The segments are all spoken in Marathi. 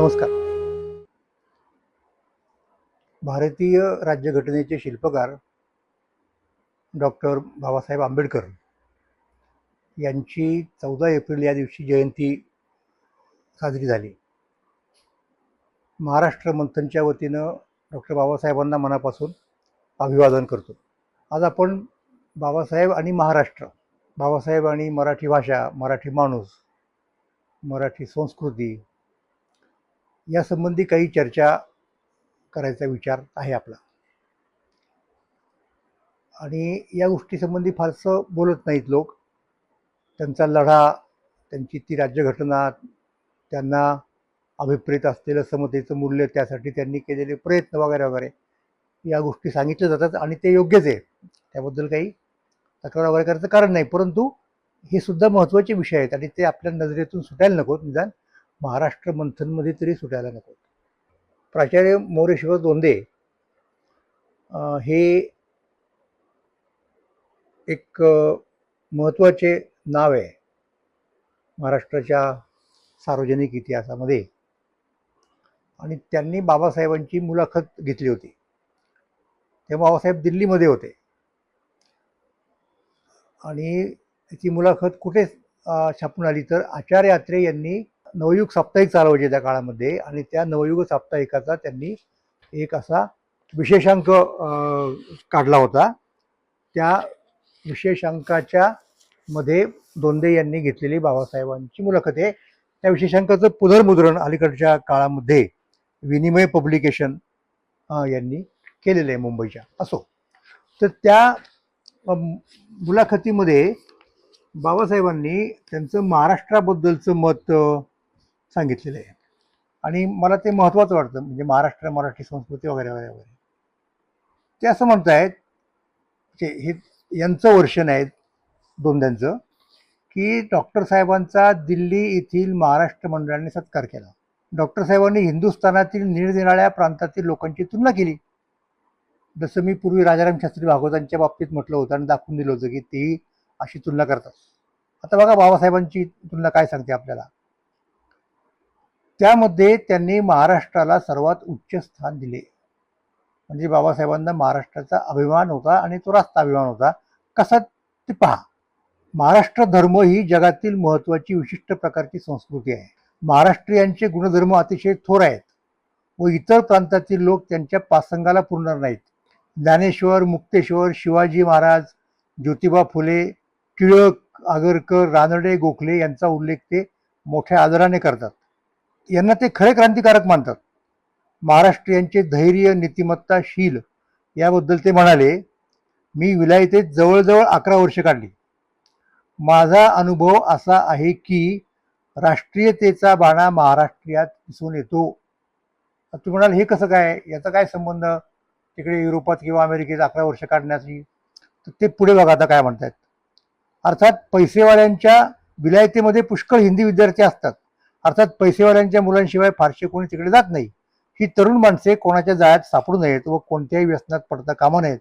नमस्कार. भारतीय राज्यघटनेचे शिल्पकार डॉक्टर बाबासाहेब आंबेडकर यांची 14 एप्रिल या दिवशी जयंती साजरी झाली. महाराष्ट्र मंथनच्या वतीनं डॉक्टर बाबासाहेबांना मनापासून अभिवादन करतो. आज आपण बाबासाहेब आणि महाराष्ट्र, बाबासाहेब आणि मराठी भाषा, मराठी माणूस, मराठी संस्कृती यासंबंधी काही चर्चा करायचा विचार आहे आपला. आणि या गोष्टीसंबंधी फारसं बोलत नाहीत लोक. त्यांचा लढा, त्यांची ती राज्यघटना, त्यांना अभिप्रेत असलेलं समतेचं मूल्य, त्यासाठी त्यांनी केलेले प्रयत्न वगैरे वगैरे या गोष्टी सांगितल्या जातात आणि ते योग्यच आहे. त्याबद्दल काही तक्रार वगैरे करायचं कारण नाही. परंतु हे सुद्धा महत्त्वाचे विषय आहेत आणि ते आपल्या नजरेतून सुटायला नकोत, निदान महाराष्ट्र मंथनमध्ये तरी सुटायला नकोत. प्राचार्य मोरेश्वर दोंदे हे एक महत्त्वाचे नाव आहे महाराष्ट्राच्या सार्वजनिक इतिहासामध्ये. आणि त्यांनी बाबासाहेबांची मुलाखत घेतली होती. तेव्हा बाबासाहेब दिल्लीमध्ये होते आणि ती मुलाखत कुठे छापून आली तर आचार्य अत्रे यांनी नवयुग साप्ताहिक चालवायचे त्या काळामध्ये, आणि त्या नवयुग साप्ताहिकाचा त्यांनी एक असा विशेषांक काढला होता. त्या विशेषांकाच्या मध्ये दोंदे यांनी घेतलेली बाबासाहेबांची मुलाखत आहे. त्या विशेषांकाचं पुनर्मुद्रण अलीकडच्या काळामध्ये विनिमय पब्लिकेशन यांनी केलेलं आहे मुंबईच्या. असो, तर त्या मुलाखतीमध्ये बाबासाहेबांनी त्यांचं महाराष्ट्राबद्दलचं मत सांगितलेलं आहे आणि मला ते महत्त्वाचं वाटतं. म्हणजे महाराष्ट्र, मराठी संस्कृती वगैरे वगैरे वगैरे. ते असं म्हणतायत, हे यांचं वर्षन आहे दोंद्यांचं, की डॉक्टर साहेबांचा दिल्ली येथील महाराष्ट्र मंडळाने सत्कार केला. डॉक्टर साहेबांनी हिंदुस्थानातील निरनिराळ्या प्रांतातील लोकांची तुलना केली. जसं मी पूर्वी राजाराम शास्त्री भागवतांच्या बाबतीत म्हटलं होतं आणि दाखवून दिलं होतं की तेही अशी तुलना करतात. आता बघा बाबासाहेबांची तुलना काय सांगते आपल्याला. त्यामध्ये त्यांनी महाराष्ट्राला सर्वात उच्च स्थान दिले. म्हणजे बाबासाहेबांना महाराष्ट्राचा अभिमान होता आणि तो रास्त अभिमान होता. कसा ते पहा. महाराष्ट्र धर्म ही जगातील महत्त्वाची विशिष्ट प्रकारची संस्कृती आहे. महाराष्ट्रीयांचे गुणधर्म अतिशय थोर आहेत व इतर प्रांतातील लोक त्यांच्या पासंगाला पुरणार नाहीत. ज्ञानेश्वर, मुक्तेश्वर, शिवाजी महाराज, ज्योतिबा फुले, टिळक, आगरकर, रानडे, गोखले यांचा उल्लेख ते मोठ्या आदराने करतात. यांना ते खरे क्रांतिकारक मानतात. महाराष्ट्रीयांचे धैर्य, नीतिमत्ता, शील याबद्दल ते म्हणाले, मी विलायतेत जवळजवळ 11 वर्ष काढली. माझा अनुभव असा आहे की राष्ट्रीयतेचा बाणा महाराष्ट्रीयात दिसून येतो. तुम्ही म्हणाल हे कसं काय, याचा काय संबंध तिकडे युरोपात किंवा अमेरिकेत 11 वर्ष काढण्याची. तर ते पुढे बघा आता काय म्हणतात. अर्थात पैसेवाल्यांच्या विलायतेमध्ये पुष्कळ हिंदी विद्यार्थी असतात. अर्थात पैसेवाल्यांच्या मुलांशिवाय फारसे कोणी तिकडे जात नाही. ही तरुण माणसे कोणाच्या जाळ्यात सापडू नयेत व कोणत्याही व्यसनात पडता कामा नयेत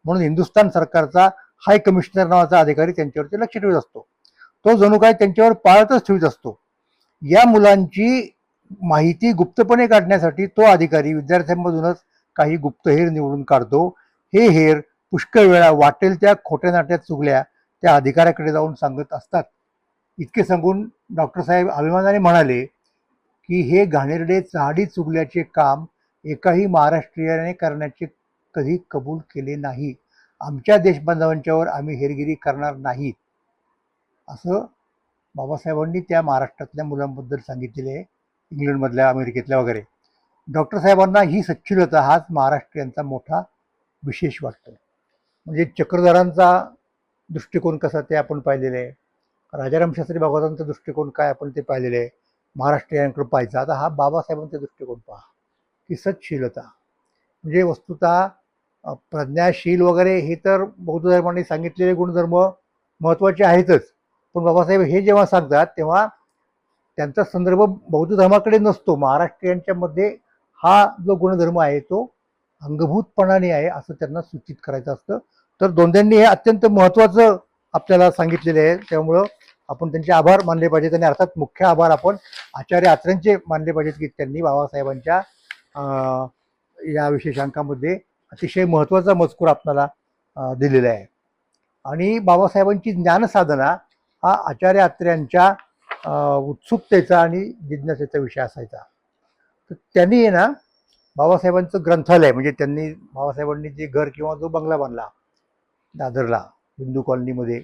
म्हणून हिंदुस्थान सरकारचा हाय कमिशनर नावाचा अधिकारी त्यांच्यावरती लक्ष ठेवत असतो. तो जणू काय त्यांच्यावर पाळतच ठेवत असतो. या मुलांची माहिती गुप्तपणे काढण्यासाठी तो अधिकारी विद्यार्थ्यांमधूनच काही गुप्तहेर निवडून काढतो. हे हेर पुष्कळ वेळा वाटेल त्या खोट्या नाट्यात चुगल्या त्या अधिकाऱ्याकडे जाऊन सांगत असतात. इतके सांगून डॉक्टर साहेब अभिमानाने म्हणाले की हे घाणेरडे चहाडी चुगल्याचे काम एकाही महाराष्ट्रीयाने करण्याचे कधी कबूल केले नाही. आमच्या देशबांधवांच्यावर आम्ही हेरगिरी करणार नाहीत, असं बाबासाहेबांनी त्या महाराष्ट्रातल्या मुलांबद्दल सांगितलेले आहे, इंग्लंडमधल्या, अमेरिकेतल्या वगैरे. डॉक्टर साहेबांना ही सच्छिलता हाच महाराष्ट्रीयांचा मोठा विशेष वाटतो. म्हणजे चक्रधरांचा दृष्टिकोन कसा ते आपण पाहिलेलं आहे. राजाराम शास्त्री भागवतांचा दृष्टिकोन काय आपण ते पाहिलेलं आहे. महाराष्ट्रीयांकडे पाहायचं. आता हा बाबासाहेबांचा दृष्टिकोन पहा की सच्छिलता म्हणजे वस्तुतः प्रज्ञाशील वगैरे हे तर बौद्ध धर्माने सांगितलेले गुणधर्म महत्त्वाचे आहेतच. पण बाबासाहेब हे जेव्हा सांगतात तेव्हा त्यांचा संदर्भ बौद्ध धर्माकडे नसतो. महाराष्ट्रीयांच्या मध्ये हा जो गुणधर्म आहे तो अंगभूतपणाने आहे असं त्यांना सूचित करायचं असतं. तर दोंद्यांनी हे अत्यंत महत्त्वाचं आपल्याला सांगितलेलं आहे. त्यामुळं आपण त्यांचे आभार मानले पाहिजेत आणि अर्थात मुख्य आभार आपण आचार्य अत्र्यांचे मानले पाहिजेत की त्यांनी बाबासाहेबांच्या या विशेषांकामध्ये अतिशय महत्त्वाचा मजकूर आपल्याला दिलेला आहे. आणि बाबासाहेबांची ज्ञानसाधना हा आचार्य अत्र्यांच्या उत्सुकतेचा आणि जिज्ञासेचा विषय असायचा. तर त्यांनी ना बाबासाहेबांचं ग्रंथालय म्हणजे त्यांनी बाबासाहेबांनी जे घर किंवा जो बंगला बांधला दादरला हिंदू कॉलनीमध्ये,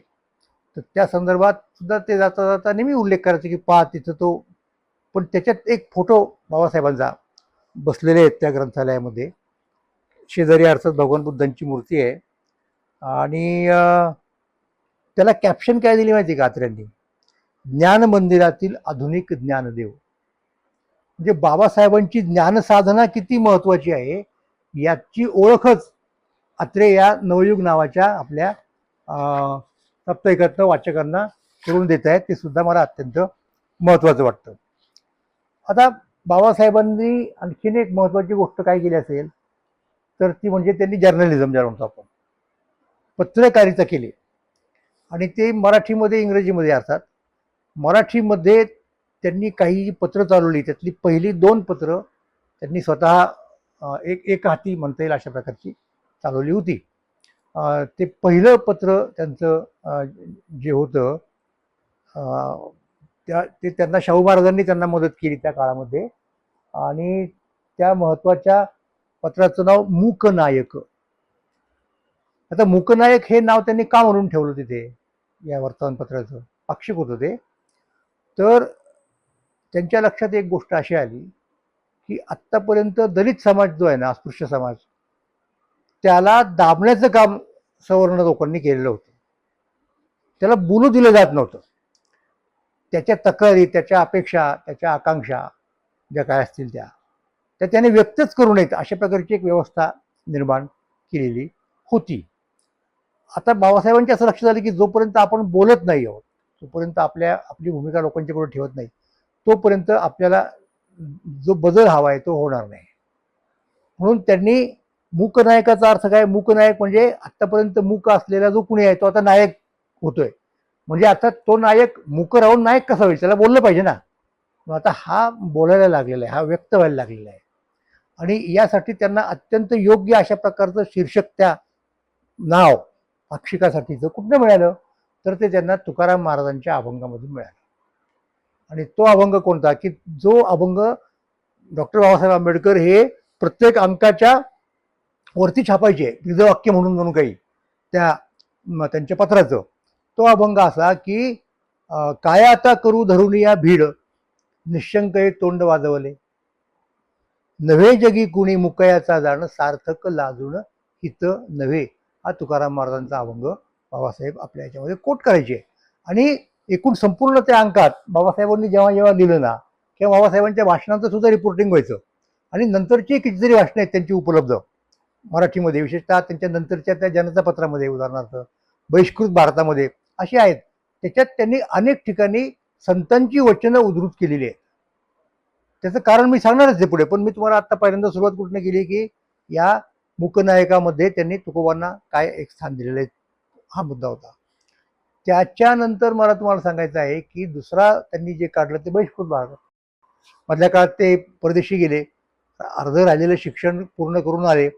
तर त्या संदर्भात सुद्धा ते जाता जाता नेहमी उल्लेख करायचे की पहा तिथं तो, पण त्याच्यात एक फोटो बाबासाहेबांचा बसलेले आहेत त्या ग्रंथालयामध्ये. शेजारी अर्थात भगवान बुद्धांची मूर्ती आहे आणि त्याला कॅप्शन काय दिली माहिती का आत्र्यांनी? ज्ञान मंदिरातील आधुनिक ज्ञानदेव. म्हणजे बाबासाहेबांची ज्ञानसाधना किती महत्वाची आहे याची ओळखच अत्रे या नवयुग नावाच्या आपल्या साप्ताहिकातनं वाचकांना करून देत आहेत. ते सुद्धा मला अत्यंत महत्वाचं वाटतं. आता बाबासाहेबांनी आणखीन एक महत्वाची गोष्ट काय केली असेल तर ती म्हणजे त्यांनी जर्नलिझम ज्याला म्हणतो आपण पत्रकारिता केली. आणि ते मराठीमध्ये इंग्रजीमध्ये अर्थात मराठीमध्ये त्यांनी काही पत्र चालवली. त्यातली पहिली 2 पत्र त्यांनी स्वतः एक हाती म्हणता येईल अशा प्रकारची चालवली होती. ते पहिलं पत्र त्यांचं जे होतं ते त्यांना शाहू महाराजांनी त्यांना मदत केली त्या काळामध्ये. आणि त्या महत्वाच्या पत्राचं नाव मूकनायक. आता मूकनायक हे नाव त्यांनी का म्हणून ठेवलं तिथे या वर्तमानपत्राचं? पाक्षिक होतं ते. तर त्यांच्या लक्षात एक गोष्ट अशी आली की आत्तापर्यंत दलित समाज जो आहे ना, अस्पृश्य समाज, त्याला दाबण्याचं काम सवर्ण लोकांनी केलेलं होतं. त्याला बोलू दिलं जात नव्हतं. त्याच्या तक्रारी, त्याच्या अपेक्षा, त्याच्या आकांक्षा ज्या काय असतील त्या त्याने व्यक्तच करू नयेत अशा प्रकारची एक व्यवस्था निर्माण केलेली होती. आता बाबासाहेबांची असं लक्षात आलं की जोपर्यंत आपण बोलत नाही आहोत, तोपर्यंत आपली भूमिका लोकांच्या पुढे ठेवत नाही, तोपर्यंत आपल्याला जो बदल हवा आहे तो होणार नाही. म्हणून त्यांनी मूकनायकाचा अर्थ काय? मूकनायक म्हणजे आतापर्यंत मूक असलेला जो कुणी आहे तो आता नायक होतोय. म्हणजे आता तो नायक मूक राहून नायक कसा होईल? त्याला बोललं पाहिजे ना. आता हा बोलायला लागलेला आहे, हा व्यक्त व्हायला लागलेला आहे. आणि यासाठी त्यांना अत्यंत योग्य अशा प्रकारचं शीर्षक त्या नाव पाक्षिकासाठीचं कुठनं मिळालं तर ते त्यांना तुकाराम महाराजांच्या अभंगामधून मिळालं. आणि तो अभंग कोणता की जो अभंग डॉक्टर बाबासाहेब आंबेडकर हे प्रत्येक अंकाच्या वरती छापायचे ब्रीदवाक्य म्हणून काही त्यांच्या पत्राचं. तो अभंग असा की काय आता करू धरून या भीड निशंक तोंड वाजवले, नव्हे जगी कुणी मुकयाचा जाण सार्थक लाजून हित नव्हे. हा तुकाराम महाराजांचा अभंग बाबासाहेब आपल्या याच्यामध्ये कोट करायचे. आणि एकूण संपूर्ण त्या अंकात बाबासाहेबांनी जेव्हा जेव्हा लिहिलं ना किंवा बाबासाहेबांच्या भाषणांचं सुद्धा रिपोर्टिंग व्हायचं. आणि नंतरची कितीतरी भाषणं आहेत त्यांची उपलब्ध मराठीमध्ये, विशेषतः त्यांच्या नंतरच्या त्या जनता पत्रामध्ये, उदाहरणार्थ बहिष्कृत भारतामध्ये अशी आहेत. त्याच्यात त्यांनी अनेक ठिकाणी संतांची वचनं उद्धृत केलेली आहेत. त्याचं कारण मी सांगणारच आहे पुढे, पण मी तुम्हाला आता पहिल्यांदा सुरुवात कुठनं केली की या मूकनायकामध्ये त्यांनी तुकोबांना काय एक स्थान दिलेलं आहे, हा मुद्दा होता. त्याच्यानंतर मला तुम्हाला सांगायचं आहे की दुसरा त्यांनी जे काढलं ते बहिष्कृत भारत. मधल्या काळात ते परदेशी गेले, अर्ध राहिलेलं शिक्षण पूर्ण करून आले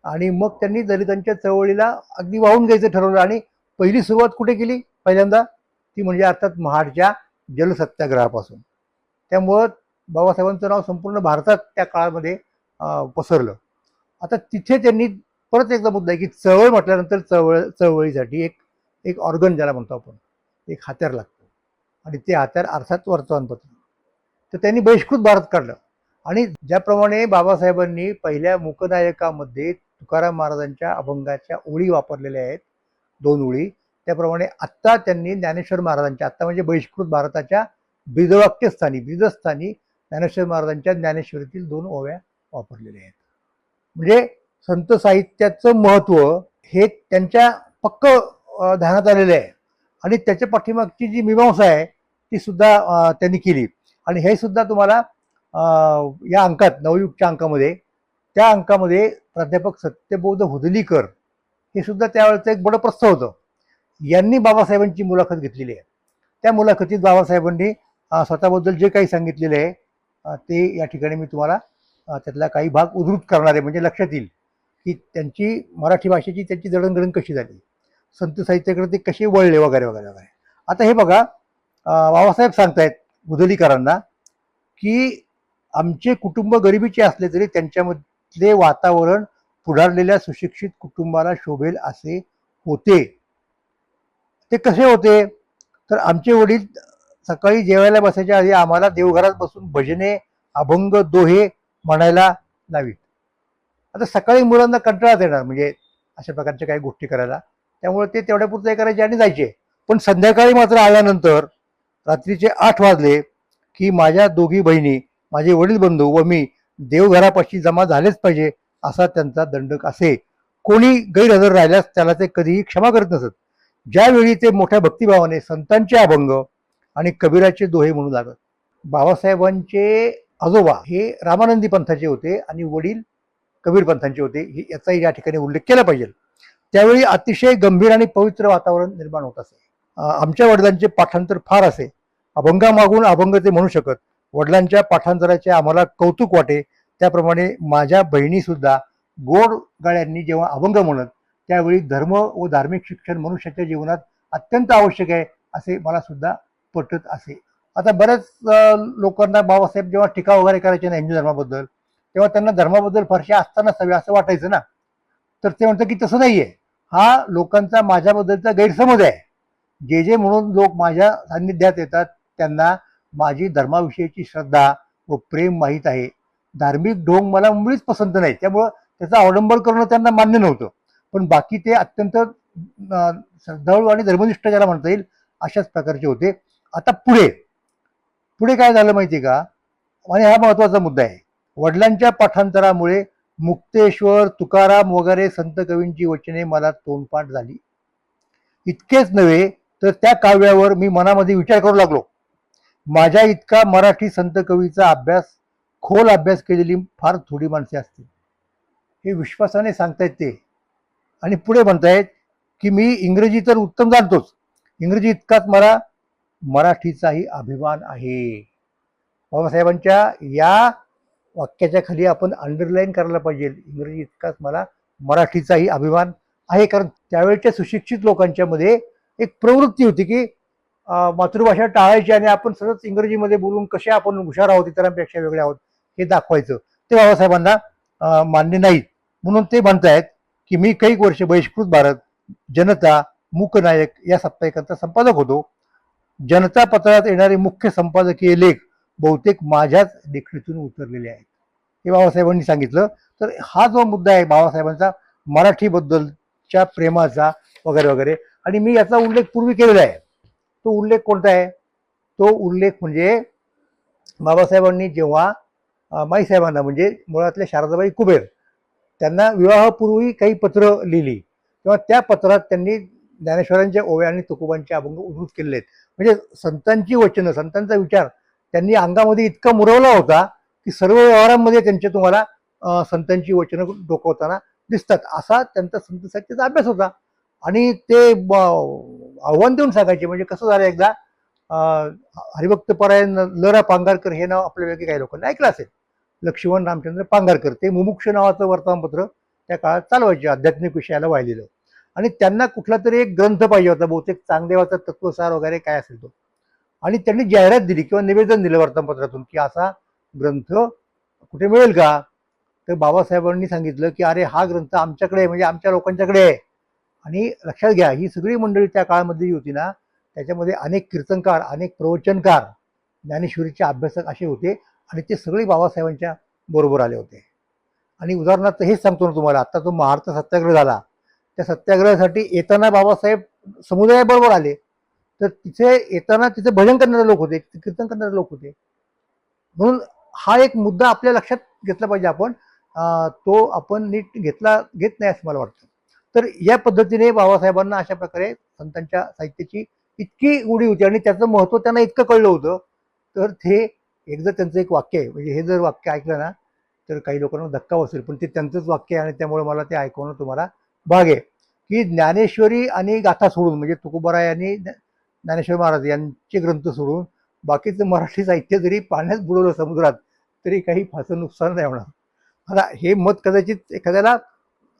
आणि मग त्यांनी दलितांच्या चळवळीला अगदी वाहून घ्यायचं ठरवलं. आणि पहिली सुरुवात कुठे केली पहिल्यांदा? ती म्हणजे अर्थात महाडच्या जलसत्याग्रहापासून. त्यामुळं बाबासाहेबांचं नाव संपूर्ण भारतात त्या काळामध्ये पसरलं. आता तिथे त्यांनी परत एकदा मुद्दा आहे की चळवळ म्हटल्यानंतर चळवळीसाठी एक ऑर्गन ज्याला म्हणतो आपण, एक हत्यार लागतं. आणि ते हत्यार अर्थात वर्तमानपत्र. तर त्यांनी बहिष्कृत भारत काढलं. आणि ज्याप्रमाणे बाबासाहेबांनी पहिल्या मूकनायकामध्ये तुकाराम महाराजांच्या अभंगाच्या ओळी वापरलेल्या आहेत, 2 ओळी, त्याप्रमाणे आत्ता त्यांनी ज्ञानेश्वर महाराजांच्या, आत्ता म्हणजे बहिष्कृत भारताच्या ब्रीदस्थानी ज्ञानेश्वर महाराजांच्या ज्ञानेश्वरीतील 2 ओव्या वापरलेल्या आहेत. म्हणजे संत साहित्याचं महत्व हे त्यांच्या पक्क ध्यानात आलेलं आहे. आणि त्याच्या पाठीमागची जी मीमांसा आहे ती सुद्धा त्यांनी केली. आणि हे सुद्धा तुम्हाला या अंकात, नवयुगच्या अंकामध्ये, त्या अंकामध्ये प्राध्यापक सत्यबोध हुदलीकर हे सुद्धा त्यावेळेचं एक बडं प्रस्ताव होतं. यांनी बाबासाहेबांची मुलाखत घेतलेली आहे. त्या मुलाखतीत बाबासाहेबांनी स्वतःबद्दल जे काही सांगितलेले आहे ते या ठिकाणी मी तुम्हाला त्यातला काही भाग उद्धृत करणार आहे, म्हणजे लक्षात येईल की त्यांची मराठी भाषेची त्यांची जडणघडण कशी झाली, संत साहित्याकडे ते कसे वळले वगैरे वगैरे वगैरे. आता हे बघा, बाबासाहेब सांगतायत मुदलीकरांना की आमचे कुटुंब गरिबीचे असले तरी त्यांच्यामधले वातावरण पुढारलेल्या सुशिक्षित कुटुंबाला शोभेल असे होते. ते कसे होते, तर आमचे वडील सकाळी जेवायला बसायच्या आधी आम्हाला देवघरात बसून भजने, अभंग, दोहे म्हणायला लावीत. आता सकाळी मुलांना कंटाळाच येणार म्हणजे अशा प्रकारच्या काही गोष्टी करायला, त्यामुळे ते तेवढ्यापुरतं हे करायचे आणि जायचे. पण संध्याकाळी मात्र आल्यानंतर रात्रीचे 8 वाजले की माझ्या दोघी बहिणी, माझे वडील बंधू व मी देवघरापाशी जमा झालेच पाहिजे असा त्यांचा दंडक असे. कोणी गैरहजर राहिल्यास त्याला ते कधीही क्षमा करत नसत. ज्यावेळी ते मोठ्या भक्तिभावाने संतांचे अभंग आणि कबीराचे दोहे म्हणू लागत. बाबासाहेबांचे आजोबा हे रामानंदी पंथाचे होते आणि वडील कबीर पंथांचे होते, याचाही या ठिकाणी उल्लेख केला पाहिजे. त्यावेळी अतिशय गंभीर आणि पवित्र वातावरण निर्माण होत असे. आमच्या वडिलांचे पाठांतर फार असे. अभंगामागून अभंग ते म्हणू शकत. वडिलांच्या पाठांतराचे आम्हाला कौतुक वाटे. त्याप्रमाणे माझ्या बहिणी सुद्धा गोड गाळ्यांनी जेव्हा अभंग म्हणत त्यावेळी धर्म व धार्मिक शिक्षण मनुष्याच्या जीवनात अत्यंत आवश्यक आहे असे मला सुद्धा पटत असे. आता बऱ्याच लोकांना बाबासाहेब जेव्हा टीका वगैरे करायचे ना हिंदू धर्माबद्दल, तेव्हा त्यांना धर्माबद्दल फारशी असतानाच हवे असं वाटायचं ना. तर ते म्हणतात की तसं नाहीये, हा लोकांचा माझ्याबद्दलचा गैरसमज आहे. जे जे म्हणून लोक माझ्या सान्निध्यात येतात त्यांना माझी धर्माविषयीची श्रद्धा व प्रेम माहीत आहे. धार्मिक ढोंग मला मुळीच पसंत नाही, त्यामुळं त्याचा अवलंबन करणं त्यांना मान्य नव्हतं. पण बाकी ते अत्यंत श्रद्धाळू आणि धर्मनिष्ठ ज्याला म्हणता येईल अशाच प्रकारचे होते. आता पुढे पुढे काय झालं माहिती का, आणि हा महत्वाचा मुद्दा आहे. वडिलांच्या पाठांतरामुळे मुक्तेश्वर, तुकाराम वगैरे संत कवींची वचने मला तोंडपाठ झाली. इतकेच नव्हे तर त्या काव्यावर मी मनामध्ये विचार करू लागलो. माझ्या इतका मराठी संत कवीचा खोल अभ्यास केलेली फार थोडी माणसे असतील. हे विश्वासाने सांगतायत ते. आणि पुढे म्हणतायत की मी इंग्रजी तर उत्तम जाणतोच, इंग्रजी इतकाच मला मराठीचाही अभिमान आहे. बाबासाहेबांच्या या वाक्याच्या खाली आपण अंडरलाईन करायला पाहिजे, इंग्रजी इतकाच मला मराठीचाही अभिमान आहे. कारण त्यावेळच्या सुशिक्षित लोकांच्या मध्ये एक प्रवृत्ती होती की मातृभाषा टाळायची आणि आपण सतत इंग्रजीमध्ये बोलून कसे आपण हुशार आहोत, इतरांपेक्षा वेगळे आहोत हे दाखवायचं. ते बाबासाहेबांना मान्य नाहीत. म्हणून ते म्हणतायत की मी काही वर्ष बहिष्कृत भारत, जनता, मूकनायक या साप्ताहिकांचा संपादक होतो. जनता पत्रात येणारे मुख्य संपादकीय लेख बहुतेक माझ्याच लेखणीतून उतरलेले आहेत, हे बाबासाहेबांनी सांगितलं. तर हा जो मुद्दा आहे बाबासाहेबांचा मराठीबद्दलच्या प्रेमाचा वगैरे वगैरे, आणि मी याचा उल्लेख पूर्वी केलेला आहे. तो उल्लेख कोणता आहे, तो उल्लेख म्हणजे बाबासाहेबांनी जेव्हा माईसाहेबांना म्हणजे मुळातल्या शारदाबाई कुबेर त्यांना विवाहापूर्वी काही पत्र लिहिली, तेव्हा त्या पत्रात त्यांनी ज्ञानेश्वरांच्या ओव्या आणि तुकोबांचे अभंग उद्धृत केलेले आहेत. म्हणजे संतांची वचनं, संतांचा विचार त्यांनी अंगामध्ये इतका मुरवला होता की सर्व व्यवहारांमध्ये त्यांचे तुम्हाला संतांची वचनं डोकवताना दिसतात. असा त्यांचा संत साहित्याचा अभ्यास होता. आणि ते आव्हान देऊन सांगायचे. म्हणजे कसं झालं, एकदा हरिभक्त परायण ल. रा. पांगारकर हे नाव आपल्यापैकी काही लोकांनी ऐकलं असेल. लक्ष्मण रामचंद्र पांगारकर ते मुमुक्ष नावाचं वर्तमानपत्र त्या काळात चालवायचे, आध्यात्मिक विषयाला वाहिलेलं. आणि त्यांना कुठला तरी एक ग्रंथ पाहिजे होता, बहुतेक चांगदेवाचा तत्वसार वगैरे काय असेल तो. आणि त्यांनी जाहिरात दिली किंवा निवेदन दिलं वर्तमानपत्रातून की असा ग्रंथ कुठे मिळेल का. तर बाबासाहेबांनी सांगितलं की अरे हा ग्रंथ आमच्याकडे आहे, म्हणजे आमच्या लोकांच्याकडे आहे. आणि लक्षात घ्या, ही सगळी मंडळी त्या काळामध्ये होती ना, त्याच्यामध्ये अनेक कीर्तनकार, अनेक प्रवचनकार, ज्ञानेश्वरीचे अभ्यासक असे होते. आणि ते सगळे बाबासाहेबांच्या बरोबर आले होते. आणि उदाहरणार्थ हेच सांगतो ना तुम्हाला, आता तो महाराष्ट्र सत्याग्रह झाला, त्या सत्याग्रहासाठी येताना बाबासाहेब समुदायाबरोबर आले. तर तिथे येताना तिथे भजन करणारे लोक होते, कीर्तन करणारे लोक होते. म्हणून हा एक मुद्दा आपल्या लक्षात घेतला पाहिजे आपण. तो आपण नीट घेत नाही असं मला वाटतं. तर या पद्धतीने बाबासाहेबांना अशा प्रकारे संतांच्या साहित्याची इतकी उडी होती आणि त्याचं महत्त्व त्यांना इतकं कळलं होतं. तर ते एकदा त्यांचं एक वाक्य आहे, म्हणजे हे जर वाक्य ऐकलं ना तर काही लोकांना धक्का बसेल, पण ते त्यांचंच वाक्य आहे आणि त्यामुळे मला ते ऐकवणं तुम्हाला भाग आहे. की ज्ञानेश्वरी आणि गाथा सोडून, म्हणजे तुकोबाराय आणि ज्ञानेश्वर महाराज यांचे ग्रंथ सोडून बाकीचं मराठी साहित्य जरी पाण्यात बुडवलं समुद्रात तरी काही फारसं नुकसान नाही होणार. आता हे मत कदाचित एखाद्याला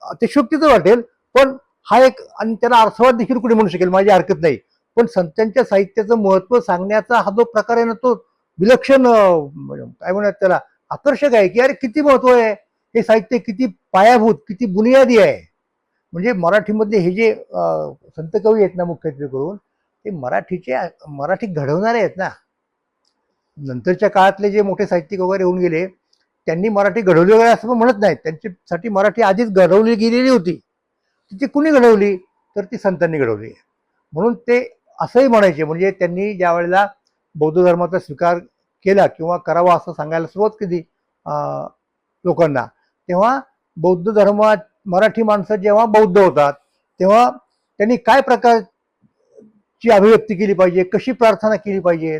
अतिशयोक्तीचं वाटेल, पण हा एक, आणि त्याला अर्थवाद देखील कुणी म्हणू शकेल, माझी हरकत नाही. पण संतांच्या साहित्याचं महत्व सांगण्याचा हा जो प्रकार आहे ना, तो विलक्षण काय म्हणतात त्याला, आकर्षक आहे. की अरे किती महत्व आहे, हे साहित्य किती पायाभूत, किती बुनियादी आहे. म्हणजे मराठीमध्ये हे जे संत कवी आहेत ना, मुख्यत्वे करून ते मराठी घडवणारे आहेत ना. नंतरच्या काळातले जे मोठे साहित्यिक वगैरे होऊन गेले त्यांनी मराठी घडवली वगैरे असं म्हणत नाहीत. त्यांच्यासाठी मराठी आधीच घडवली गेलेली होती. ती कुणी घडवली, तर ती संतांनी घडवली. म्हणून ते असंही म्हणायचे, म्हणजे त्यांनी ज्या वेळेला बौद्ध धर्माचा स्वीकार केला किंवा करावा असं सांगायला सुरुवात केली लोकांना, तेव्हा बौद्ध धर्मात मराठी माणसं जेव्हा बौद्ध होतात तेव्हा त्यांनी काय प्रकारची अभिव्यक्ती केली पाहिजे, कशी प्रार्थना केली पाहिजे,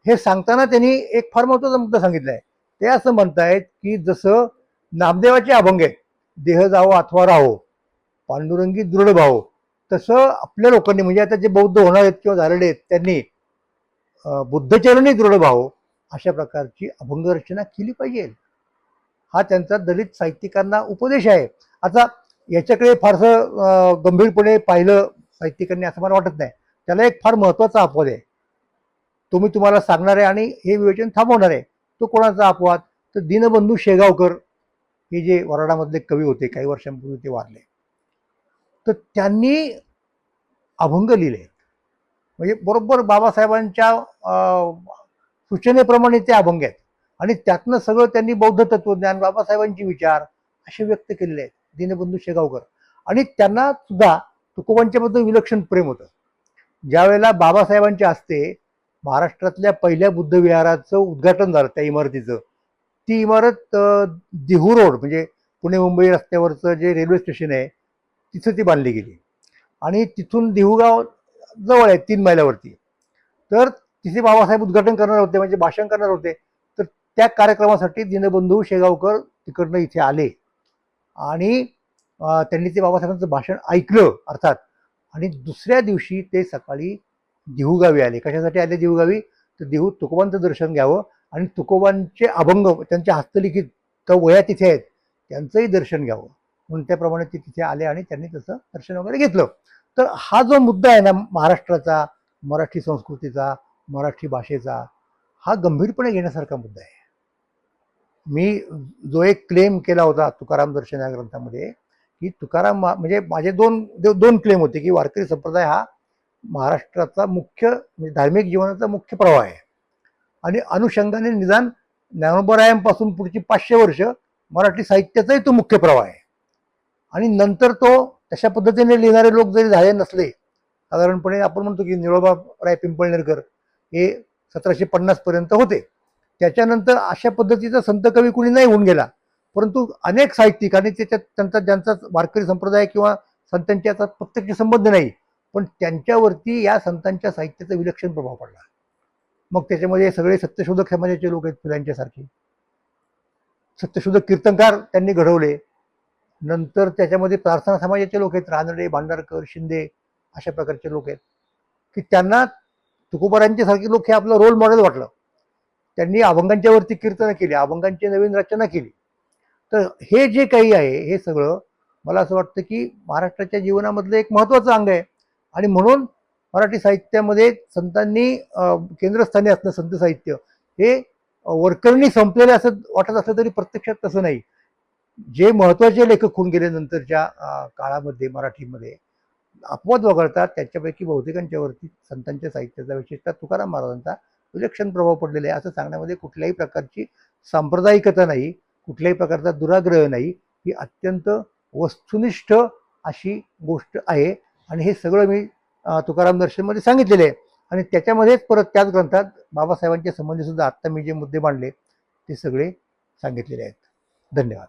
हे सांगताना त्यांनी एक फार महत्वाचा मुद्दा सांगितलाय. ते असं म्हणतायत की जसं नामदेवाचे अभंग आहेत, देह जावो अथवा राहो पांडुरंगी दृढ भाव, तसं आपल्या लोकांनी, म्हणजे आता जे बौद्ध होणार आहेत किंवा झालेले आहेत, त्यांनी बुद्धचरणी दृढ भाव अशा प्रकारची अभंग रचना केली पाहिजे. हा त्यांचा दलित साहित्यिकांना उपदेश आहे. आता याच्याकडे फारसं गंभीरपणे पाहिलं साहित्यिकांनी असं मला वाटत नाही. त्याला एक फार महत्वाचा अपवाद आहे, तो मी तुम्हाला सांगणार आहे आणि हे विवेचन थांबवणार आहे. तो कोणाचा अपवाद, तर दीनबंधू शेगावकर हे जे वराडामधले कवी होते, काही वर्षांपूर्वी ते वारले. तर त्यांनी अभंग लिहिले, म्हणजे बरोबर बाबासाहेबांच्या सूचनेप्रमाणे ते अभंग आहेत. आणि त्यातनं सगळं त्यांनी बौद्ध तत्वज्ञान, बाबासाहेबांचे विचार असे व्यक्त केलेले आहेत दीनबंधू शेगावकर. आणि त्यांना सुद्धा तुकोबांच्याबद्दल विलक्षण प्रेम होतं. ज्या वेळेला बाबासाहेबांच्या हस्ते महाराष्ट्रातल्या पहिल्या बुद्ध विहाराचं उद्घाटन झालं, त्या इमारतीचं, ती इमारत देहू रोड, म्हणजे पुणे मुंबई रस्त्यावरचं जे रेल्वे स्टेशन आहे तिथं ती बांधली गेली. आणि तिथून देहूगाव जवळ आहे 3 मैलावरती. तर तिथे बाबासाहेब उद्घाटन करणार होते, म्हणजे भाषण करणार होते. तर त्या कार्यक्रमासाठी दीनबंधू शेगावकर तिकडनं इथे आले आणि त्यांनी ते बाबासाहेबांचं भाषण ऐकलं अर्थात. आणि दुसऱ्या दिवशी ते सकाळी देहूगावी आले. कशासाठी आले देहूगावी, तर देहू तुकोबांचं दर्शन घ्यावं आणि तुकोबांचे अभंग, त्यांच्या हस्तलिखित वह्या तिथे आहेत, त्यांचंही दर्शन घ्यावं. म्हणून त्याप्रमाणे ते तिथे आले आणि त्यांनी तसं दर्शन वगैरे घेतलं. तर हा जो मुद्दा आहे ना महाराष्ट्राचा, मराठी संस्कृतीचा, मराठी भाषेचा, हा गंभीरपणे घेण्यासारखा मुद्दा आहे. मी जो एक क्लेम केला होता तुकाराम दर्शन या ग्रंथामध्ये, की तुकाराम, म्हणजे माझे दोन क्लेम होते की वारकरी संप्रदाय हा महाराष्ट्राचा मुख्य, म्हणजे धार्मिक जीवनाचा मुख्य प्रवाह आहे. आणि अनुषंगाने निदान ज्ञानोबरायांपासून पुढची 500 वर्ष मराठी साहित्याचाही तो मुख्य प्रवाह आहे. आणि नंतर तो तशा पद्धतीने लिहिणारे लोक जरी झाले नसले, साधारणपणे आपण म्हणतो की निळोबाराय पिंपळनेरकर हे 1750 पर्यंत होते. त्याच्यानंतर अशा पद्धतीचा संत कवी कुणी नाही होऊन गेला. परंतु अनेक साहित्यिक, आणि त्याच्यात ज्यांचा वारकरी संप्रदाय किंवा संतांची याचा प्रत्यक्ष संबंध नाही, पण त्यांच्यावरती या संतांच्या साहित्याचा विलक्षण प्रभाव पडला. मग त्याच्यामध्ये सगळे सत्यशोधक समाजाचे लोक आहेत, फुलांच्यासारखे सत्यशोधक कीर्तनकार त्यांनी घडवले. नंतर त्याच्यामध्ये प्रार्थना समाजाचे लोक आहेत, रानडे, भांडारकर, शिंदे अशा प्रकारचे लोक आहेत, की त्यांना तुकोबारांच्या सारखे लोक हे आपलं रोल मॉडेल वाटलं. त्यांनी अभंगांच्या वरती कीर्तन केली, अभंगांची नवीन रचना केली. तर हे जे काही आहे हे सगळं मला असं वाटतं की महाराष्ट्राच्या जीवनामधलं एक महत्वाचं अंग आहे. आणि म्हणून मराठी साहित्यामध्ये संतांनी केंद्रस्थानी असणं, संत साहित्य हे वरकरणी संपलेलं असं वाटत असलं तरी प्रत्यक्षात तसं नाही. जे महत्वाचे लेखक होऊन गेले नंतरच्या काळामध्ये मराठीमध्ये, अपवाद वगळता त्याच्यापैकी बहुतेकांच्यावरती संतांच्या साहित्याचा, विशेषतः तुकाराम महाराजांचा विलक्षण प्रभाव पडलेला आहे. असं सांगण्यामध्ये कुठल्याही प्रकारची सांप्रदायिकता नाही, कुठल्याही प्रकारचा दुराग्रह नाही. ही अत्यंत वस्तुनिष्ठ अशी गोष्ट आहे. आणि हे सगळं मी तुकाराम दर्शनमध्ये सांगितलेले आहे. आणि त्याच्यामध्येच परत त्याच ग्रंथात बाबासाहेबांच्या संबंधी सुद्धा आत्ता मी जे मुद्दे मांडले ते सगळे सांगितलेले आहेत. धन्यवाद.